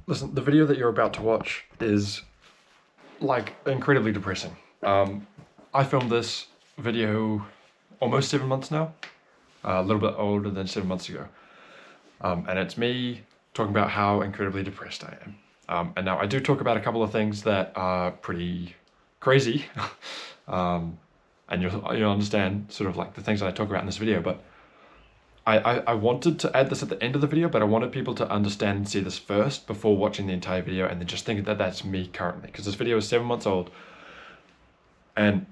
Listen, the video that you're about to watch is like incredibly depressing. I filmed this video almost 7 months now, a little bit older than 7 months ago. And it's me talking about how incredibly depressed I am. And now I do talk about a couple of things that are pretty crazy. And you'll understand sort of like the things that I talk about in this video, but I wanted to add this at the end of the video, but I wanted people to understand and see this first before watching the entire video and then just think that that's me currently. Because this video is 7 months old. And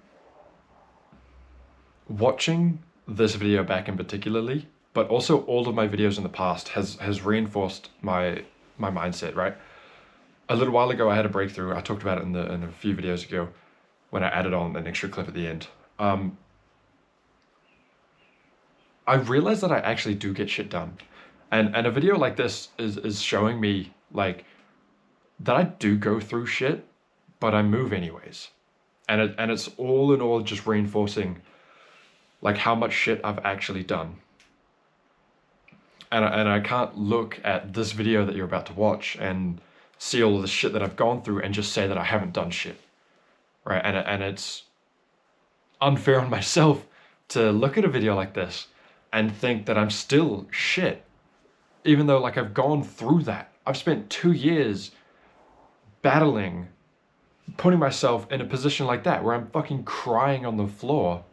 watching this video back in particularly, but also all of my videos in the past has reinforced my mindset, right? A little while ago I had a breakthrough. I talked about it in a few videos ago when I added on an extra clip at the end. I realized that I actually do get shit done. And a video like this is showing me like that I do go through shit, but I move anyways. And it's all in all just reinforcing like how much shit I've actually done. And I can't look at this video that you're about to watch and see all of the shit that I've gone through and just say that I haven't done shit. Right? And it's unfair on myself to look at a video like this and think that I'm still shit. Even though like I've gone through that. I've spent 2 years battling, putting myself in a position like that where I'm fucking crying on the floor,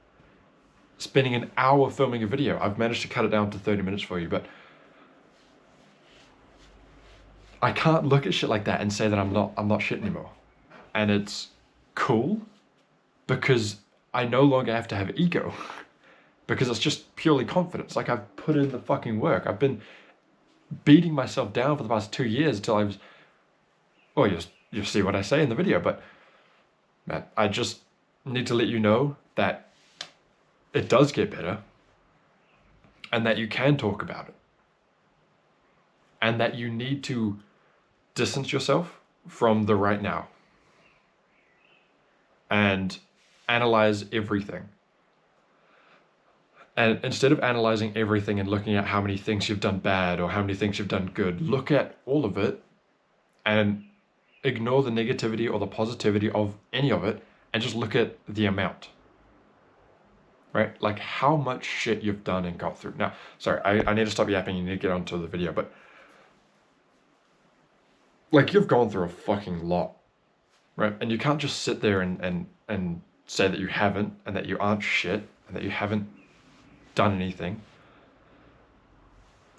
spending an hour filming a video. I've managed to cut it down to 30 minutes for you, but I can't look at shit like that and say that I'm not shit anymore. And it's cool because I no longer have to have ego. Because it's just purely confidence. Like I've put in the fucking work. I've been beating myself down for the past 2 years until I was, well, you'll see what I say in the video, but man, I just need to let you know that it does get better and that you can talk about it and that you need to distance yourself from the right now and analyze everything. And instead of analyzing everything and looking at how many things you've done bad or how many things you've done good, look at all of it and ignore the negativity or the positivity of any of it and just look at the amount. Right? Like how much shit you've done and got through. Now, sorry, I need to stop yapping. You need to get onto the video, but like you've gone through a fucking lot, right? And you can't just sit there and say that you haven't and that you aren't shit and that you haven't done anything.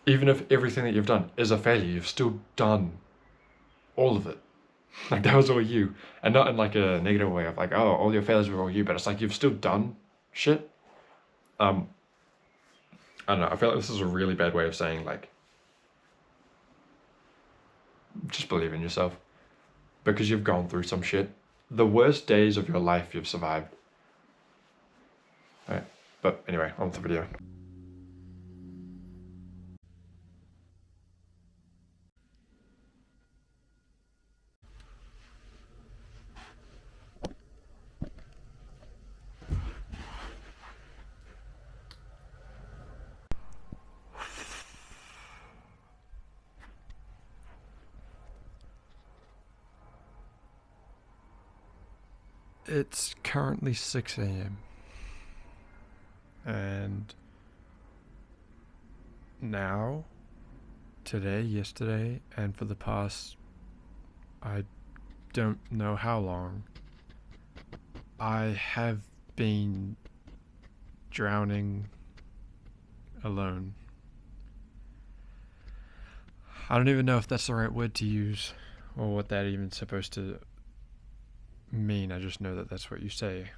Even if everything that you've done is a failure, you've still done all of it. Like that was all you. And not in like a negative way of like, oh, all your failures were all you, but it's like you've still done shit. I don't know, I feel like this is a really bad way of saying like, just believe in yourself. Because you've gone through some shit. The worst days of your life you've survived. Right? But anyway, on to the video. It's currently 6 a.m. And now, today, yesterday, and for the past, I don't know how long, I have been drowning alone. I don't even know if that's the right word to use or what that even's supposed to mean. I just know that that's what you say.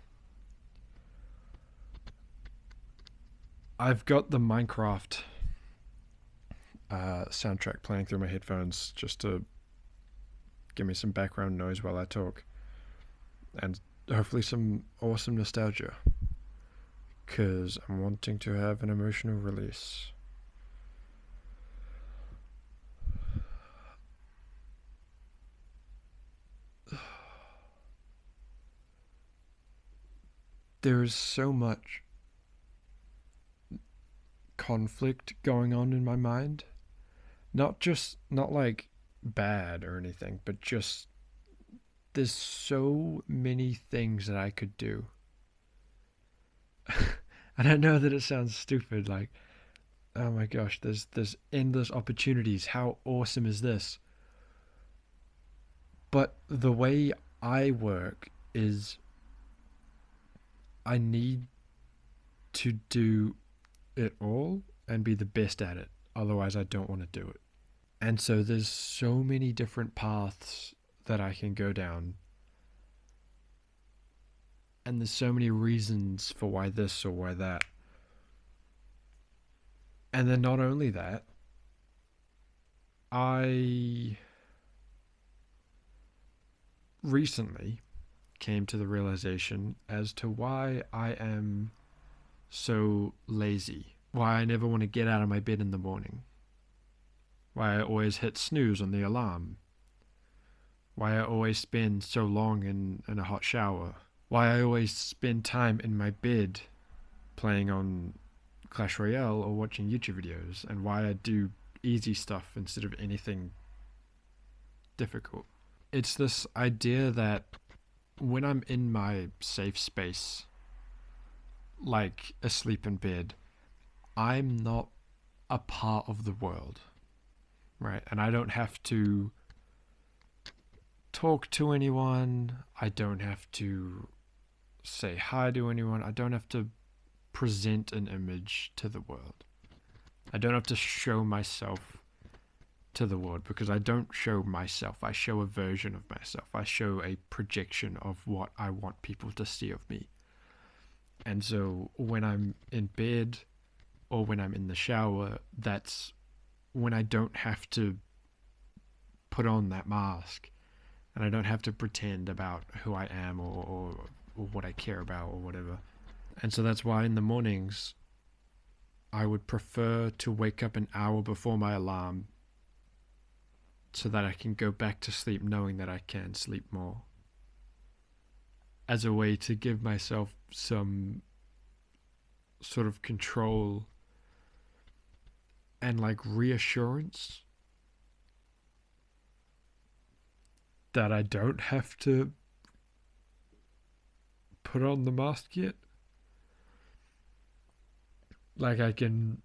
I've got the Minecraft soundtrack playing through my headphones just to give me some background noise while I talk. And hopefully some awesome nostalgia. Because I'm wanting to have an emotional release. There is so much conflict going on in my mind. Not like bad or anything, but just there's so many things that I could do. And I know that it sounds stupid, like, oh my gosh, there's endless opportunities. How awesome is this? But the way I work is I need to do it all and be the best at it. Otherwise, I don't want to do it. And so there's so many different paths that I can go down. And there's so many reasons for why this or why that. And then not only that, I recently came to the realization as to why I am so lazy. Why I never want to get out of my bed in the morning. Why I always hit snooze on the alarm. Why I always spend so long in a hot shower. Why I always spend time in my bed playing on Clash Royale or watching YouTube videos. And why I do easy stuff instead of anything difficult. It's this idea that when I'm in my safe space, like asleep in bed, I'm not a part of the world, right? And I don't have to talk to anyone. I don't have to say hi to anyone. I don't have to present an image to the world. I don't have to show myself to the world, because I don't show myself. I show a version of myself. I show a projection of what I want people to see of me. And so when I'm in bed or when I'm in the shower, that's when I don't have to put on that mask, and I don't have to pretend about who I am or what I care about or whatever. And so that's why in the mornings I would prefer to wake up an hour before my alarm, so that I can go back to sleep knowing that I can sleep more, as a way to give myself some sort of control and like reassurance that I don't have to put on the mask yet. Like I can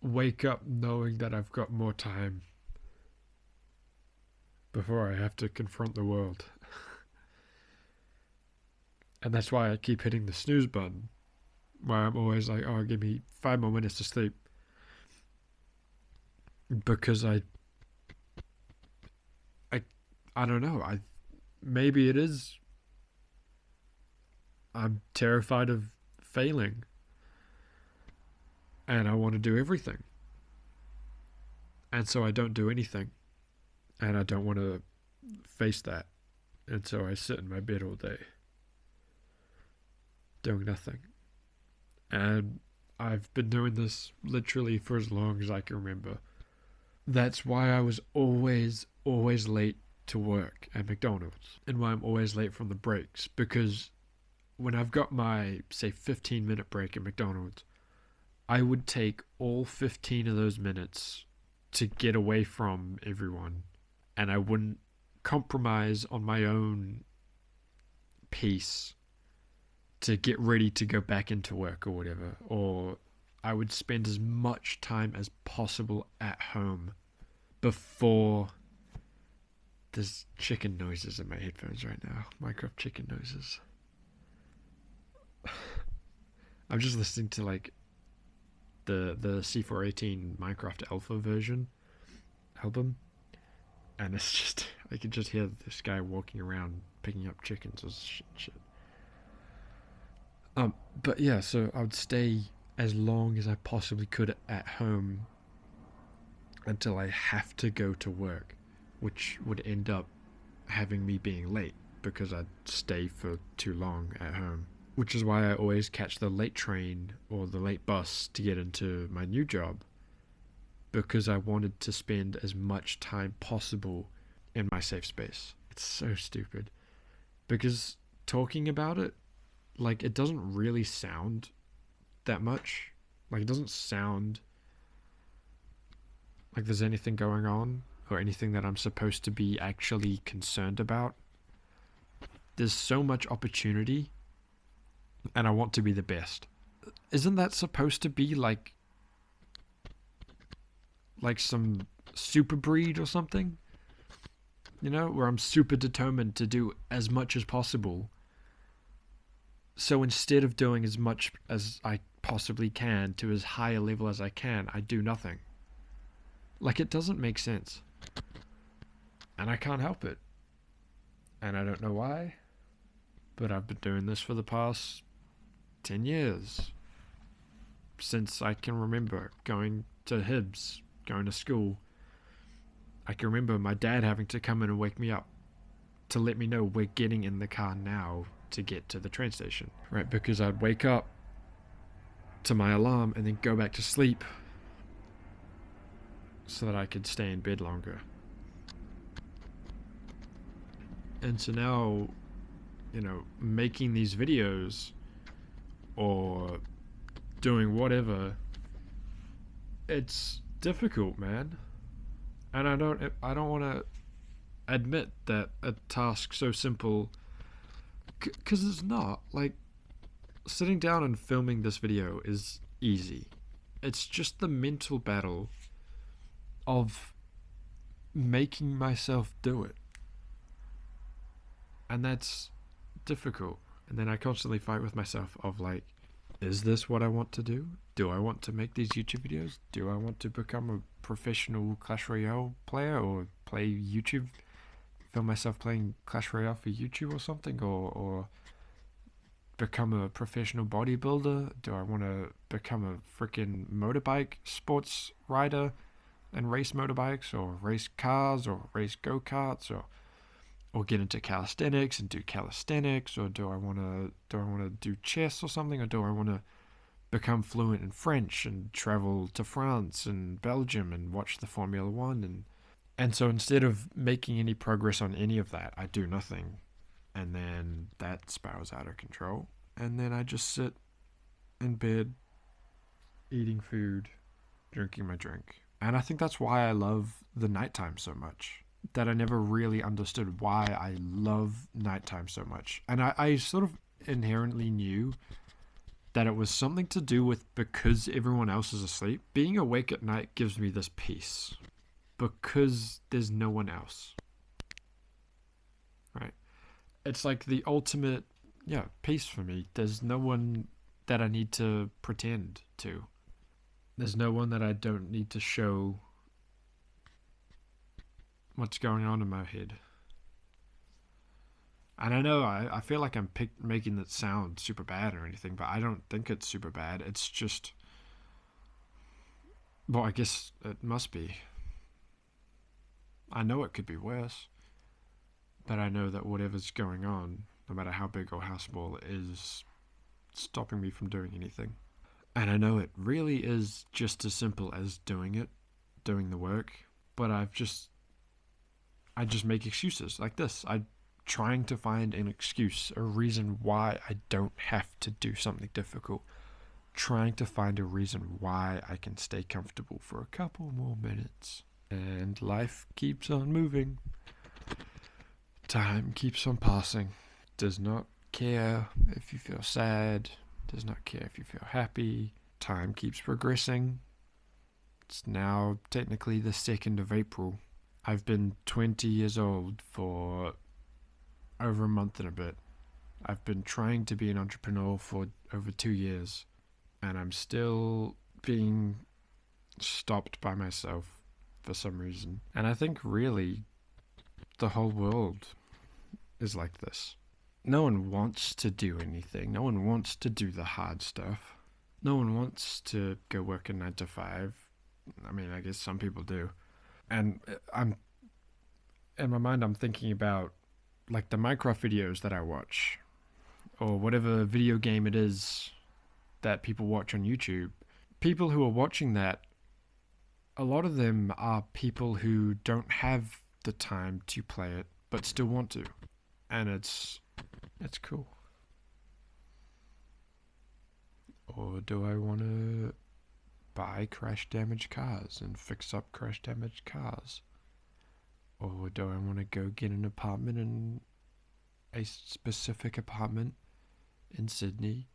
wake up knowing that I've got more time before I have to confront the world. And that's why I keep hitting the snooze button, where I'm always like, oh, give me 5 more minutes to sleep. Because I don't know, maybe it is, I'm terrified of failing. And I want to do everything. And so I don't do anything. And I don't want to face that. And so I sit in my bed all day, doing nothing. And I've been doing this literally for as long as I can remember. That's why I was always late to work at McDonald's. And why I'm always late from the breaks. Because when I've got my, say, 15-minute break at McDonald's, I would take all 15 of those minutes to get away from everyone, and I wouldn't compromise on my own peace to get ready to go back into work or whatever. Or I would spend as much time as possible at home before. There's chicken noises in my headphones right now. Minecraft chicken noises. I'm just listening to like the C418 Minecraft Alpha version album, and it's just, I can just hear this guy walking around picking up chickens or shit. But yeah, so I would stay as long as I possibly could at home until I have to go to work, which would end up having me being late because I'd stay for too long at home. Which is why I always catch the late train or the late bus to get into my new job, because I wanted to spend as much time possible in my safe space. It's so stupid, because talking about it, like, it doesn't really sound that much. Like, it doesn't sound like there's anything going on or anything that I'm supposed to be actually concerned about. There's so much opportunity, and I want to be the best. Isn't that supposed to be like some super breed or something? You know, where I'm super determined to do as much as possible. So instead of doing as much as I possibly can to as high a level as I can, I do nothing. Like, it doesn't make sense. And I can't help it. And I don't know why, but I've been doing this for the past 10 years. Since I can remember going to Hibs, going to school. I can remember my dad having to come in and wake me up to let me know we're getting in the car now to get to the train station. Right, because I'd wake up to my alarm and then go back to sleep so that I could stay in bed longer. And so now, you know, making these videos or doing whatever, it's difficult, man. And I don't want to admit that a task so simple, because it's not. Like, sitting down and filming this video is easy. It's just the mental battle of making myself do it. And that's difficult. And then I constantly fight with myself of like, is this what I want to do? Do I want to make these YouTube videos? Do I want to become a professional Clash Royale player or play YouTube? Film myself playing Clash Royale for YouTube or something? Or become a professional bodybuilder? Do I want to become a freaking motorbike sports rider and race motorbikes or race cars or race go-karts or get into calisthenics and do calisthenics, or do I want to do chess or something, or do I want to become fluent in French and travel to France and Belgium and watch the Formula One? And so instead of making any progress on any of that, I do nothing, and then that spirals out of control, and then I just sit in bed eating food, drinking my drink. And I think that's why I love the nighttime so much. That I never really understood why I love nighttime so much. And I sort of inherently knew that it was something to do with because everyone else is asleep. Being awake at night gives me this peace because there's no one else. Right? It's like the ultimate, peace for me. There's no one that I need to pretend to. There's no one that I don't need to show what's going on in my head. And I know I feel like I'm making it sound super bad or anything, but I don't think it's super bad. It's just, well, I guess it must be. I know it could be worse, but I know that whatever's going on, no matter how big or how small, is stopping me from doing anything. And I know it really is just as simple as doing the work, but I just make excuses like this. I'm trying to find an excuse, a reason why I don't have to do something difficult. Trying to find a reason why I can stay comfortable for a couple more minutes. And life keeps on moving. Time keeps on passing. Does not care if you feel sad. Does not care if you feel happy. Time keeps progressing. It's now technically the 2nd of April. I've been 20 years old for over a month and a bit. I've been trying to be an entrepreneur for over 2 years, and I'm still being stopped by myself for some reason. And I think really the whole world is like this. No one wants to do anything. No one wants to do the hard stuff. No one wants to go work a 9 to 5. I mean, I guess some people do. And I'm in my mind, I'm thinking about like the Minecraft videos that I watch, or whatever video game it is that people watch on YouTube. People who are watching that, a lot of them are people who don't have the time to play it, but still want to, and it's cool. Or do I want to buy crash damaged cars and fix up crash damaged cars? Or do I want to go get an apartment in a specific apartment in Sydney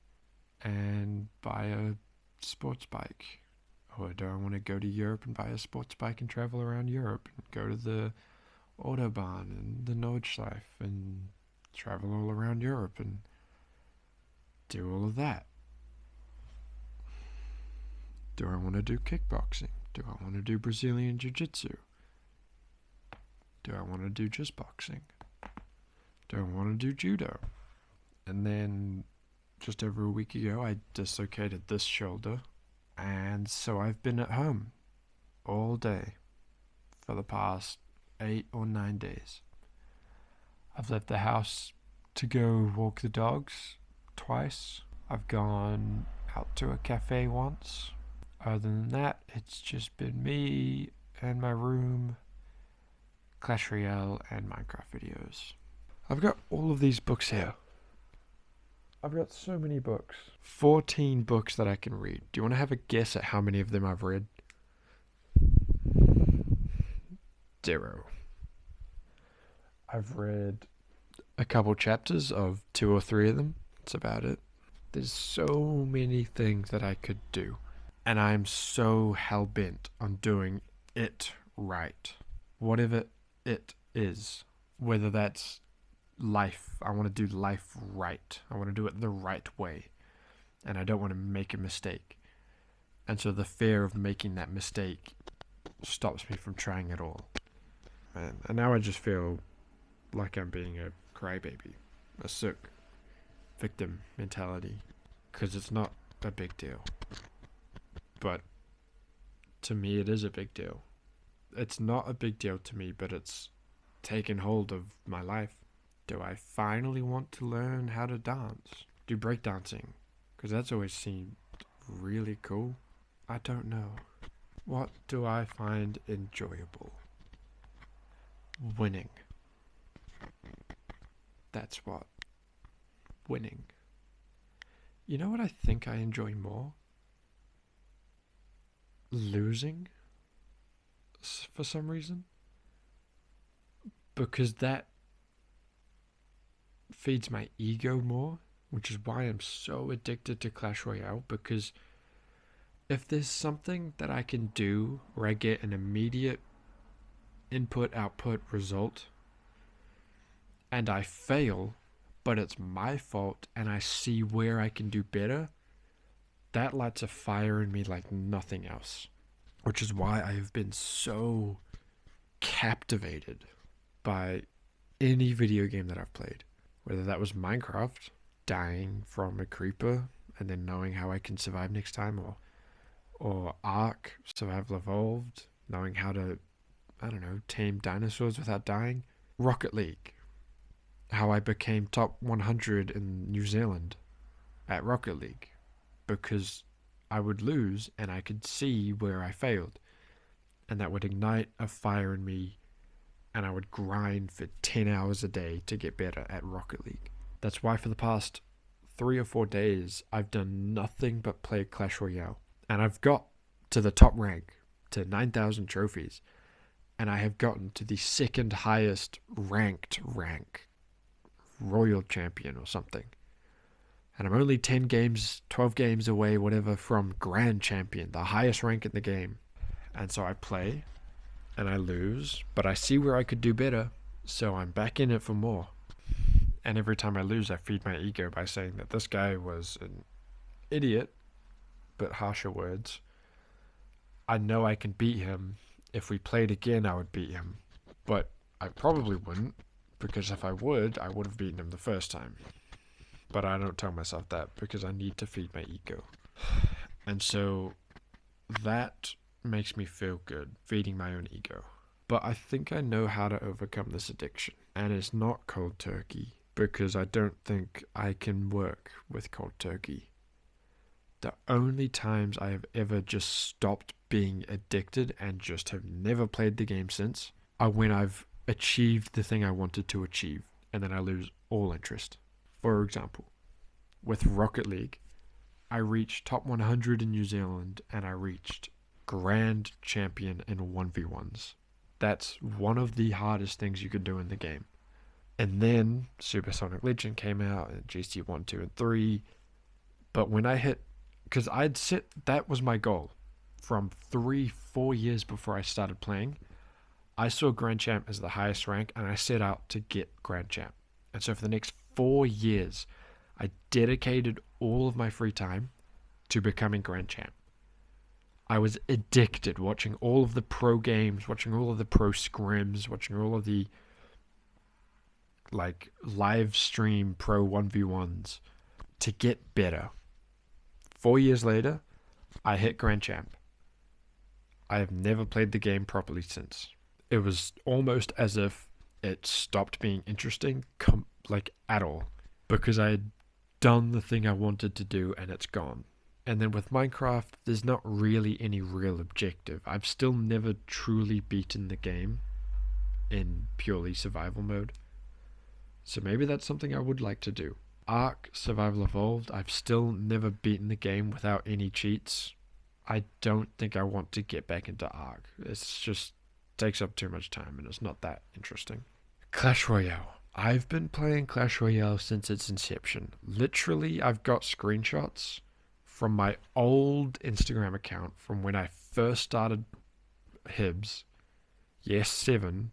and buy a sports bike? Or do I want to go to Europe and buy a sports bike and travel around Europe and go to the Autobahn and the Nordschleife and travel all around Europe and do all of that? Do I want to do kickboxing? Do I want to do Brazilian Jiu-Jitsu? Do I want to do just boxing? Do I want to do judo? And then just over a week ago, I dislocated this shoulder, and so I've been at home all day for the past 8 or 9 days. I've left the house to go walk the dogs twice. I've gone out to a cafe once. Other than that, it's just been me and my room, Clash Royale, and Minecraft videos. I've got all of these books here. I've got so many books. 14 books that I can read. Do you want to have a guess at how many of them I've read? 0. I've read a couple chapters of 2 or 3 of them. That's about it. There's so many things that I could do. And I'm so hell-bent on doing it right. Whatever it is. Whether that's life. I want to do life right. I want to do it the right way. And I don't want to make a mistake. And so the fear of making that mistake stops me from trying at all. And now I just feel like I'm being a crybaby. A sook. Victim mentality. Because it's not a big deal. But to me it is a big deal. It's not a big deal to me, but it's taken hold of my life. Do I finally want to learn how to dance? Do breakdancing? Because that's always seemed really cool. I don't know. What do I find enjoyable? Winning. That's what. Winning. You know what I think I enjoy more? Losing. For some reason. Because that feeds my ego more, which is why I'm so addicted to Clash Royale, because if there's something that I can do where I get an immediate input-output result, and I fail, but it's my fault, and I see where I can do better, that lights a fire in me like nothing else. Which is why I have been so captivated by any video game that I've played. Whether that was Minecraft, dying from a creeper, and then knowing how I can survive next time, or Ark, Survival Evolved, knowing how to, I don't know, tame dinosaurs without dying. Rocket League, how I became top 100 in New Zealand at Rocket League, because I would lose and I could see where I failed, and that would ignite a fire in me, and I would grind for 10 hours a day to get better at Rocket League. That's why for the past 3 or 4 days I've done nothing but play Clash Royale, and I've got to the top rank, to 9,000 trophies, and I have gotten to the second highest ranked rank, Royal Champion or something. And I'm only 10 games, 12 games away, whatever, from Grand Champion, the highest rank in the game. And so I play, and I lose, but I see where I could do better, so I'm back in it for more. And every time I lose, I feed my ego by saying that this guy was an idiot, but harsher words. I know I can beat him. If we played again, I would beat him. But I probably wouldn't, because if I would have beaten him the first time. But I don't tell myself that because I need to feed my ego. And so that makes me feel good, feeding my own ego. But I think I know how to overcome this addiction. And it's not cold turkey, because I don't think I can work with cold turkey. The only times I have ever just stopped being addicted and just have never played the game since are when I've achieved the thing I wanted to achieve, and then I lose all interest. For example, with Rocket League, I reached top 100 in New Zealand, and I reached Grand Champion in 1v1s. That's one of the hardest things you could do in the game. And then Supersonic Legend came out, and GC 1, 2, and 3. But when I hit, because I'd set, that was my goal. From 3-4 years before I started playing, I saw Grand Champ as the highest rank, and I set out to get Grand Champ. And so for the next 4 years, I dedicated all of my free time to becoming Grand Champ. I was addicted, watching all of the pro games, watching all of the pro scrims, watching all of the like live stream pro 1v1s to get better. 4 years later, I hit Grand Champ. I have never played the game properly since. It was almost as if it stopped being interesting, at all, because I had done the thing I wanted to do and it's gone. And then with Minecraft, there's not really any real objective. I've still never truly beaten the game in purely survival mode. So maybe that's something I would like to do. Ark Survival Evolved, I've still never beaten the game without any cheats. I don't think I want to get back into Ark. It's just takes up too much time and it's not that interesting. Clash Royale. I've been playing Clash Royale since its inception. Literally, I've got screenshots from my old Instagram account from when I first started Hibs. Yes, 7.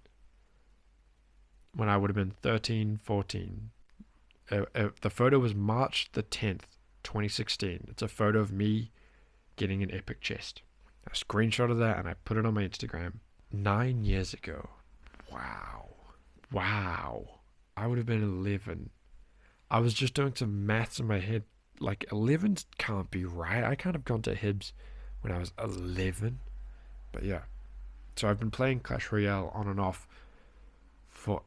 When I would have been 13, 14. The photo was March the 10th, 2016. It's a photo of me getting an epic chest. I screenshotted that and I put it on my Instagram. 9 years ago. Wow. I would have been 11. I was just doing some maths in my head. Like, 11 can't be right. I can't have gone to Hibs when I was 11. But yeah. So I've been playing Clash Royale on and off for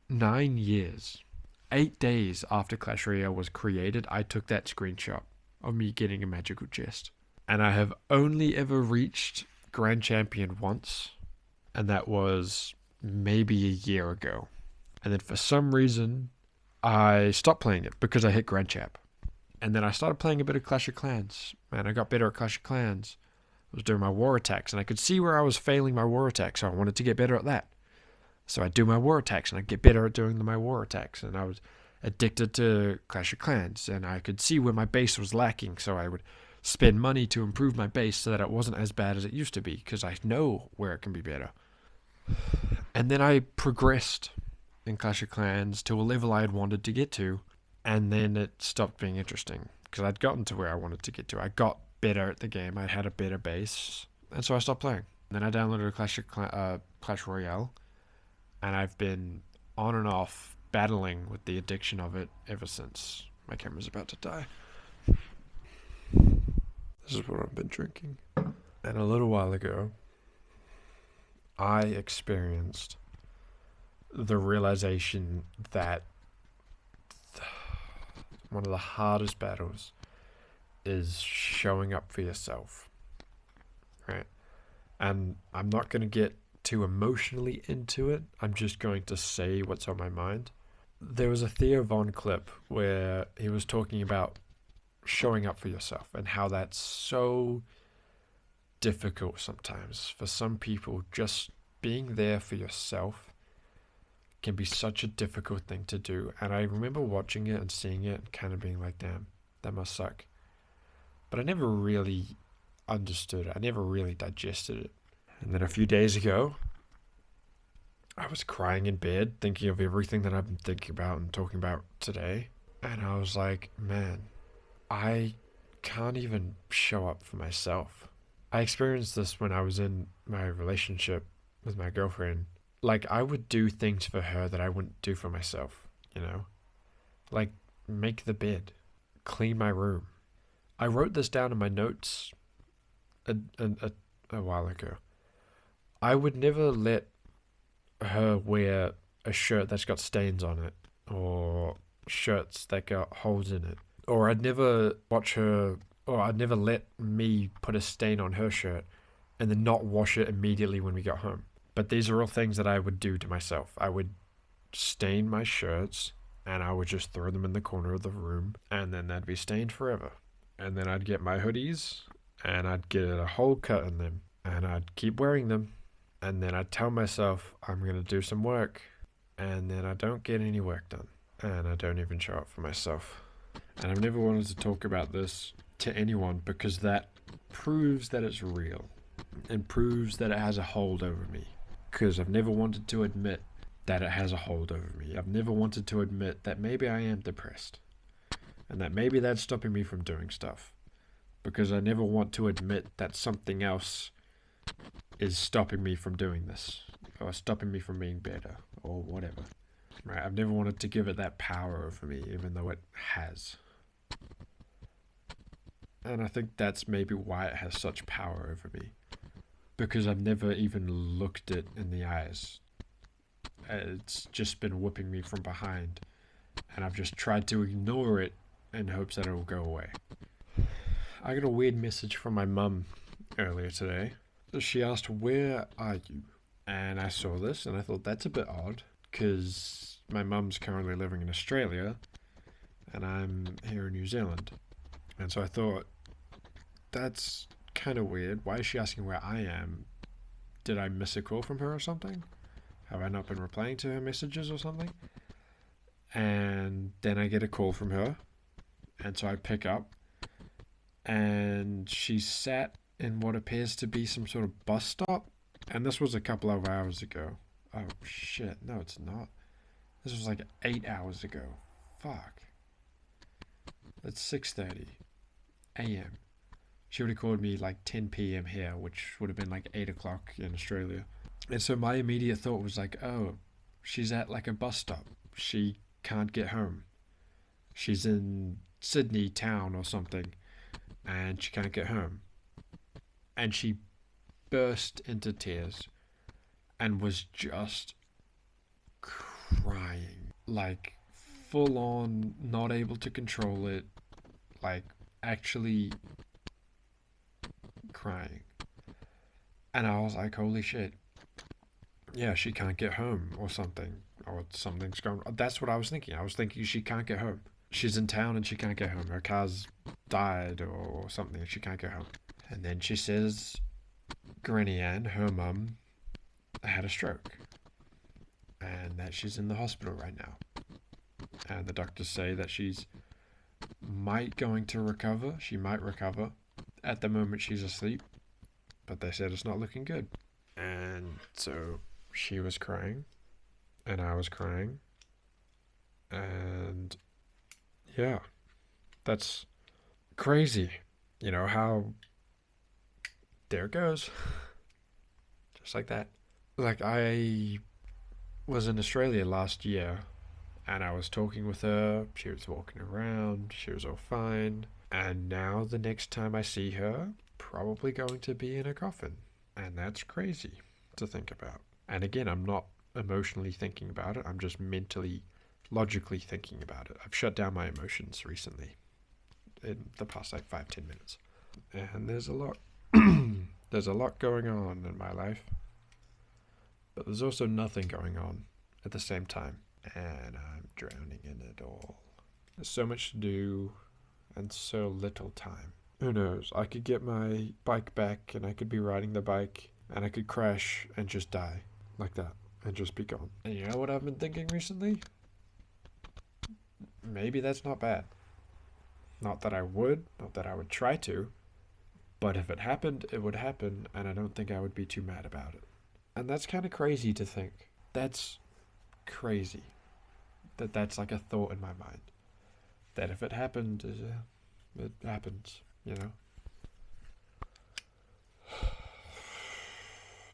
9 years. 8 days after Clash Royale was created, I took that screenshot of me getting a magical chest. And I have only ever reached Grand Champion once, and that was maybe a year ago. And then for some reason, I stopped playing it because I hit Grand Champ. And then I started playing a bit of Clash of Clans, and I got better at Clash of Clans. I was doing my war attacks, and I could see where I was failing my war attacks, so I wanted to get better at that. So I'd do my war attacks, and I'd get better at doing my war attacks, and I was addicted to Clash of Clans, and I could see where my base was lacking, so I would spend money to improve my base so that it wasn't as bad as it used to be, because I know where it can be better. And then I progressed in Clash of Clans to a level I had wanted to get to, and then it stopped being interesting, because I'd gotten to where I wanted to get to. I got better at the game, I had a better base, and so I stopped playing. And then I downloaded Clash Royale, and I've been on and off battling with the addiction of it ever since. My camera's about to die. This is what I've been drinking. And a little while ago, I experienced the realization that one of the hardest battles is showing up for yourself. Right? And I'm not going to get too emotionally into it. I'm just going to say what's on my mind. There was a Theo Von clip where he was talking about showing up for yourself and how that's so difficult sometimes. For some people, just being there for yourself can be such a difficult thing to do. And I remember watching it and seeing it and kind of being like, damn, that must suck. But I never really understood it. I never really digested it. And then a few days ago, I was crying in bed, thinking of everything that I've been thinking about and talking about today. And I was like, man, I can't even show up for myself. I experienced this when I was in my relationship with my girlfriend. Like, I would do things for her that I wouldn't do for myself, you know? Like, make the bed, clean my room. I wrote this down in my notes a while ago. I would never let her wear a shirt that's got stains on it, or shirts that got holes in it. Or I'd never let me put a stain on her shirt and then not wash it immediately when we got home. But these are all things that I would do to myself. I would stain my shirts and I would just throw them in the corner of the room, and then they'd be stained forever. And then I'd get my hoodies, and I'd get a hole cut in them, and I'd keep wearing them, and then I'd tell myself I'm gonna do some work, and then I don't get any work done, and I don't even show up for myself. And I've never wanted to talk about this to anyone because that proves that it's real and proves that it has a hold over me. Because I've never wanted to admit that it has a hold over me. I've never wanted to admit that maybe I am depressed and that maybe that's stopping me from doing stuff. Because I never want to admit that something else is stopping me from doing this or stopping me from being better or whatever. Right? I've never wanted to give it that power over me, even though it has. And I think that's maybe why it has such power over me. Because I've never even looked it in the eyes. It's just been whipping me from behind. And I've just tried to ignore it in hopes that it will go away. I got a weird message from my mum earlier today. She asked, "Where are you?" And I saw this and I thought that's a bit odd. Because my mum's currently living in Australia. And I'm here in New Zealand. And so I thought, that's kind of weird. Why is she asking where I am? Did I miss a call from her or something? Have I not been replying to her messages or something? And then I get a call from her. And so I pick up. And she sat in what appears to be some sort of bus stop. And this was a couple of hours ago. Oh, shit. No, it's not. This was like 8 hours ago. Fuck. It's 6:30 a.m. She would have called me like 10 p.m. here, which would have been like 8 o'clock in Australia. And so my immediate thought was like, oh, she's at like a bus stop. She can't get home. She's in Sydney town or something, and she can't get home. And she burst into tears and was just crying. Like, full on, not able to control it. Like, actually crying. And I was like, holy shit. Yeah, she can't get home or something. Or something's going on. That's what I was thinking. I was thinking she can't get home. She's in town and she can't get home. Her car's died or something and she can't get home. And then she says Granny Ann, her mum, had a stroke. And that she's in the hospital right now. And the doctors say that she's might going to recover. She might recover. At the moment she's asleep. But they said it's not looking good. And so she was crying. And I was crying. And yeah. That's crazy. You know how there it goes. Just like that. Like I was in Australia last year. And I was talking with her, she was walking around, she was all fine. And now the next time I see her, probably going to be in a coffin. And that's crazy to think about. And again, I'm not emotionally thinking about it, I'm just mentally, logically thinking about it. I've shut down my emotions recently, in the past like 5-10 minutes. And there's a lot, there's a lot going on in my life. But there's also nothing going on at the same time. And I'm drowning in it all. There's so much to do and so little time. Who knows? I could get my bike back and I could be riding the bike and I could crash and just die like that and just be gone. And you know what I've been thinking recently? Maybe that's not bad. Not that I would try to, but if it happened, it would happen and I don't think I would be too mad about it. And that's kind of crazy to think. That's crazy that's like a thought in my mind, that if it happened, it happens, you know.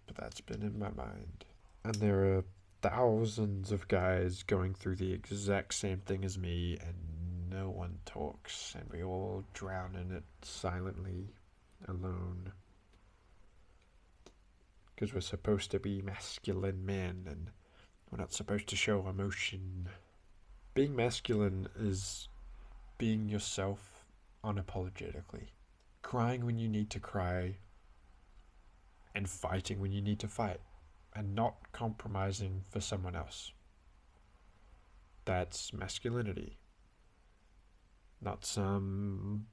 But that's been in my mind. And there are thousands of guys going through the exact same thing as me, and no one talks, and we all drown in it silently, alone, because we're supposed to be masculine men and we're not supposed to show emotion. Being masculine is being yourself unapologetically. Crying when you need to cry. And fighting when you need to fight. And not compromising for someone else. that's masculinity. Not some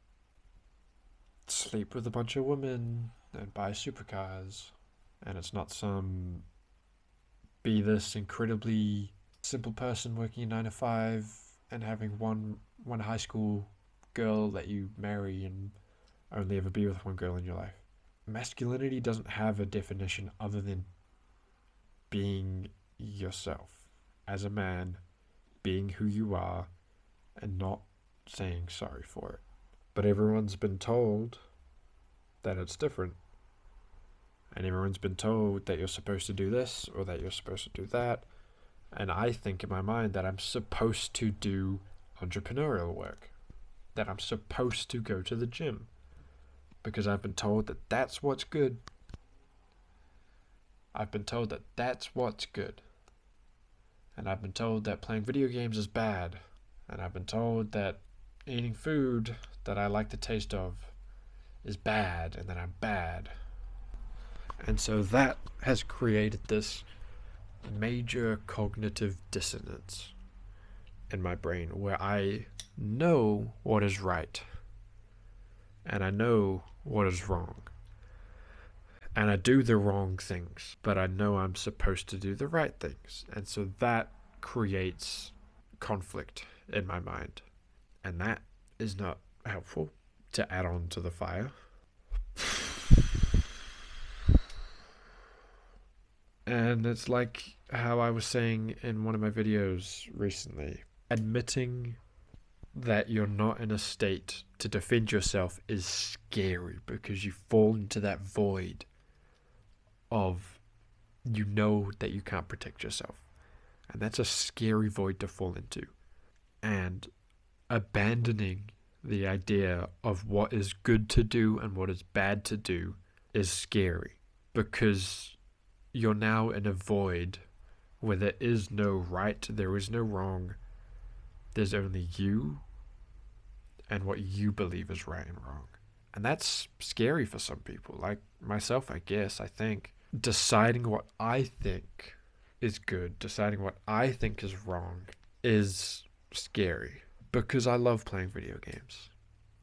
sleep with a bunch of women and buy supercars. And it's not some be this incredibly simple person working a 9 to 5 and having one high school girl that you marry and only ever be with one girl in your life. Masculinity doesn't have a definition other than being yourself as a man, being who you are, and not saying sorry for it. But everyone's been told that it's different. And everyone's been told that you're supposed to do this or that you're supposed to do that. And I think in my mind that I'm supposed to do entrepreneurial work, that I'm supposed to go to the gym, because I've been told that that's what's good. I've been told that that's what's good. And I've been told that playing video games is bad. And I've been told that eating food that I like the taste of is bad and that I'm bad. And so that has created this major cognitive dissonance in my brain where I know what is right and I know what is wrong. And I do the wrong things, but I know I'm supposed to do the right things. And so that creates conflict in my mind. And that is not helpful to add on to the fire. And it's like how I was saying in one of my videos recently, admitting that you're not in a state to defend yourself is scary because you fall into that void of you know that you can't protect yourself. And that's a scary void to fall into. And abandoning the idea of what is good to do and what is bad to do is scary because you're now in a void where there is no right, there is no wrong. There's only you and what you believe is right and wrong. And that's scary for some people, like myself, I guess. I think deciding what I think is good, deciding what I think is wrong is scary because I love playing video games.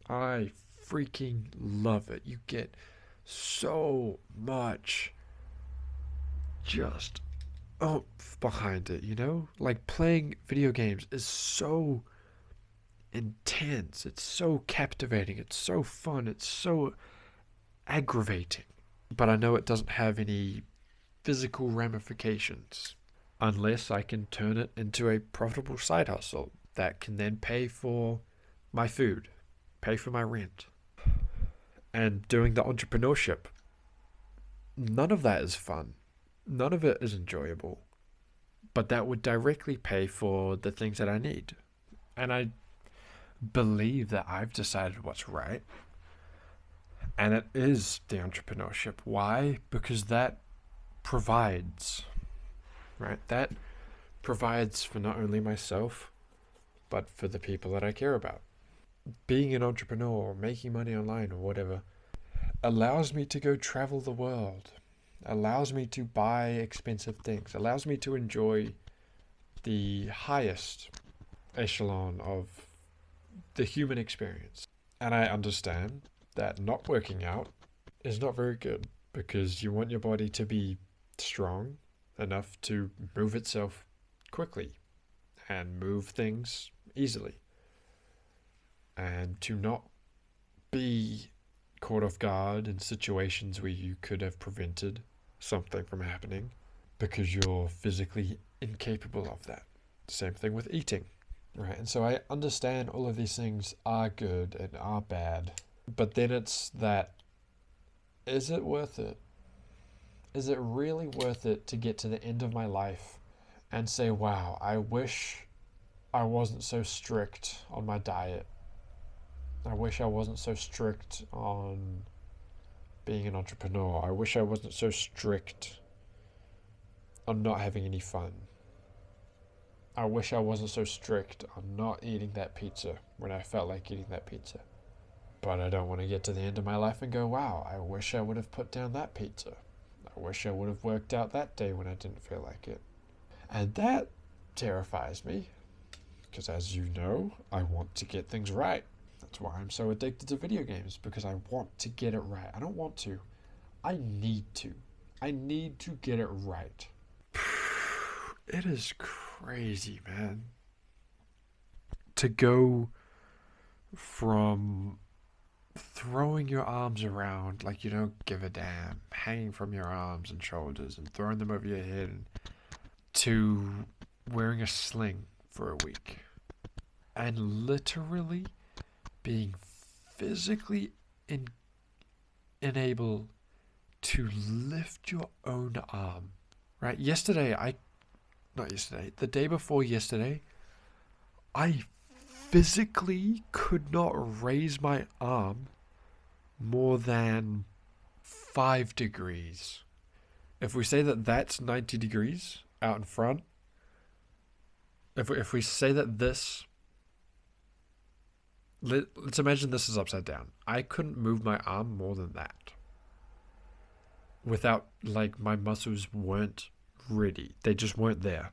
I freaking love it. You get so much just behind it, you know? Like playing video games is so intense. It's so captivating. It's so fun. It's so aggravating. But I know it doesn't have any physical ramifications unless I can turn it into a profitable side hustle that can then pay for my food, pay for my rent. And doing the entrepreneurship, none of that is fun. None of it is enjoyable. But that would directly pay for the things that I need. And I believe that I've decided what's right. And it is the entrepreneurship. Why? Because that provides, right? That provides for not only myself, but for the people that I care about. Being an entrepreneur or making money online or whatever allows me to go travel the world, allows me to buy expensive things, allows me to enjoy the highest echelon of the human experience. And I understand that not working out is not very good because you want your body to be strong enough to move itself quickly and move things easily and to not be caught off guard in situations where you could have prevented something from happening because you're physically incapable of that. Same thing with eating, right? And so I understand all of these things are good and are bad, but then it's that, is it worth it? Is it really worth it to get to the end of my life and say, wow, I wish I wasn't so strict on my diet. I wish I wasn't so strict on being an entrepreneur. I wish I wasn't so strict on not having any fun. I wish I wasn't so strict on not eating that pizza when I felt like eating that pizza. But I don't want to get to the end of my life and go, wow, I wish I would have put down that pizza. I wish I would have worked out that day when I didn't feel like it. And that terrifies me Because as you know, I want to get things right. That's why I'm so addicted to video games, because I want to get it right. I don't want to. I need to. I need to get it right. It is crazy, man. To go from throwing your arms around like you don't give a damn, hanging from your arms and shoulders and throwing them over your head, to wearing a sling for a week and literally being physically unable to lift your own arm. Right? The day before yesterday, I physically could not raise my arm more than 5 degrees. If we say that that's 90 degrees out in front, if we say that this, let's imagine this is upside down. I couldn't move my arm more than that without, like, my muscles weren't ready. They just weren't there.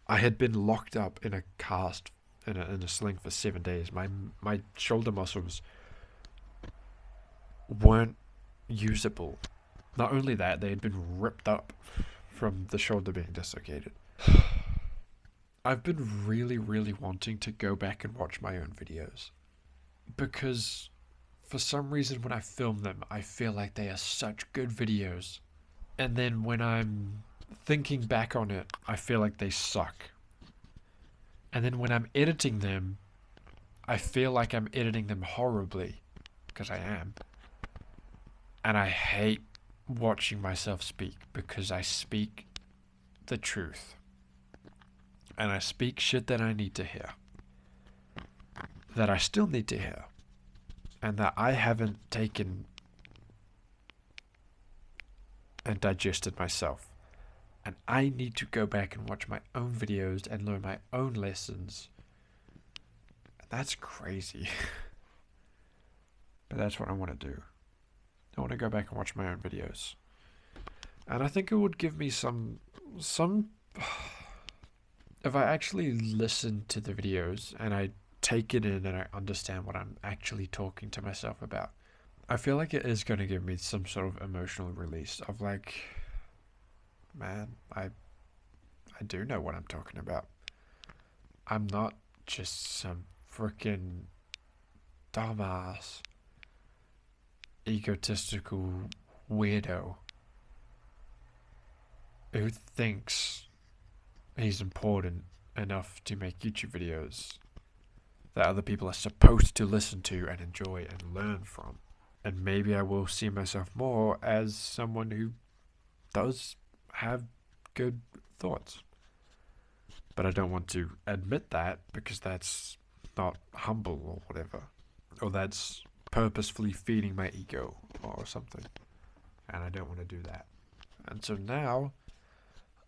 I had been locked up in a cast, in a sling for 7 days. My shoulder muscles weren't usable. Not only that, they had been ripped up from the shoulder being dislocated. I've been really, really wanting to go back and watch my own videos, because for some reason when I film them, I feel like they are such good videos. And then when I'm thinking back on it, I feel like they suck. And then when I'm editing them, I feel like I'm editing them horribly, because I am. And I hate watching myself speak, because I speak the truth. And I speak shit that I need to hear. That I still need to hear. And that I haven't taken and digested myself. And I need to go back and watch my own videos and learn my own lessons. And that's crazy. But that's what I want to do. I want to go back and watch my own videos. And I think it would give me some if I actually listen to the videos and I take it in and I understand what I'm actually talking to myself about, I feel like it is going to give me some sort of emotional release of, like, man, I do know what I'm talking about. I'm not just some freaking dumbass, egotistical weirdo who thinks he's important enough to make YouTube videos that other people are supposed to listen to and enjoy and learn from. And maybe I will see myself more as someone who does have good thoughts. But I don't want to admit that, because that's not humble or whatever. Or that's purposefully feeding my ego or something. And I don't want to do that. And so now,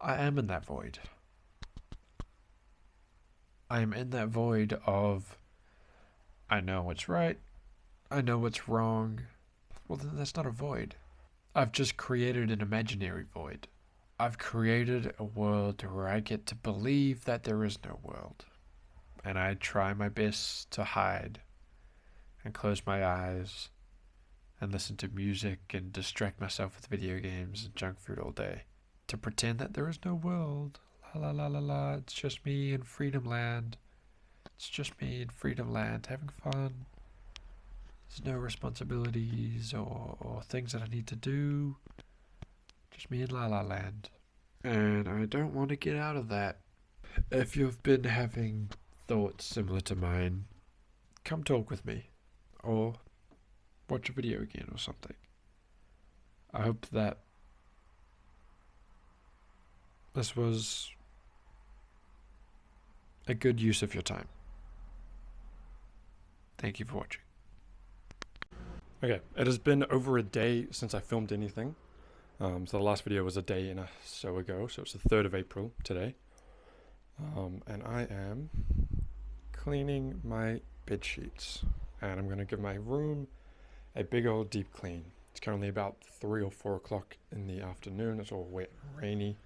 I am in that void. I am in that void of, I know what's right, I know what's wrong. Well, then that's not a void. I've just created an imaginary void. I've created a world where I get to believe that there is no world. And I try my best to hide and close my eyes and listen to music and distract myself with video games and junk food all day to pretend that there is no world. La la la la la, it's just me in Freedom Land. It's just me in Freedom Land having fun. There's no responsibilities or things that I need to do. Just me in La La Land. And I don't want to get out of that. If you've been having thoughts similar to mine, come talk with me. Or watch a video again or something. I hope that this was a good use of your time. Thank you for watching. Okay, it has been over a day since I filmed anything. So the last video was a day and so ago, so it's the 3rd of April today. And I am cleaning my bed sheets. And I'm going to give my room a big old deep clean. It's currently about 3 or 4 o'clock in the afternoon. It's all wet and rainy.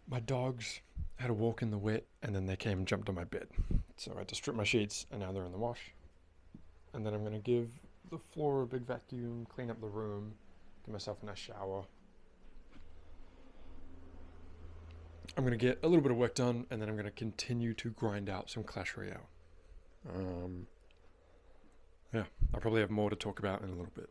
My dogs had a walk in the wet, and then they came and jumped on my bed. So I had to strip my sheets, and now they're in the wash. And then I'm going to give the floor a big vacuum, clean up the room, give myself a nice shower. I'm going to get a little bit of work done, and then I'm going to continue to grind out some Clash Royale. Yeah, I'll probably have more to talk about in a little bit.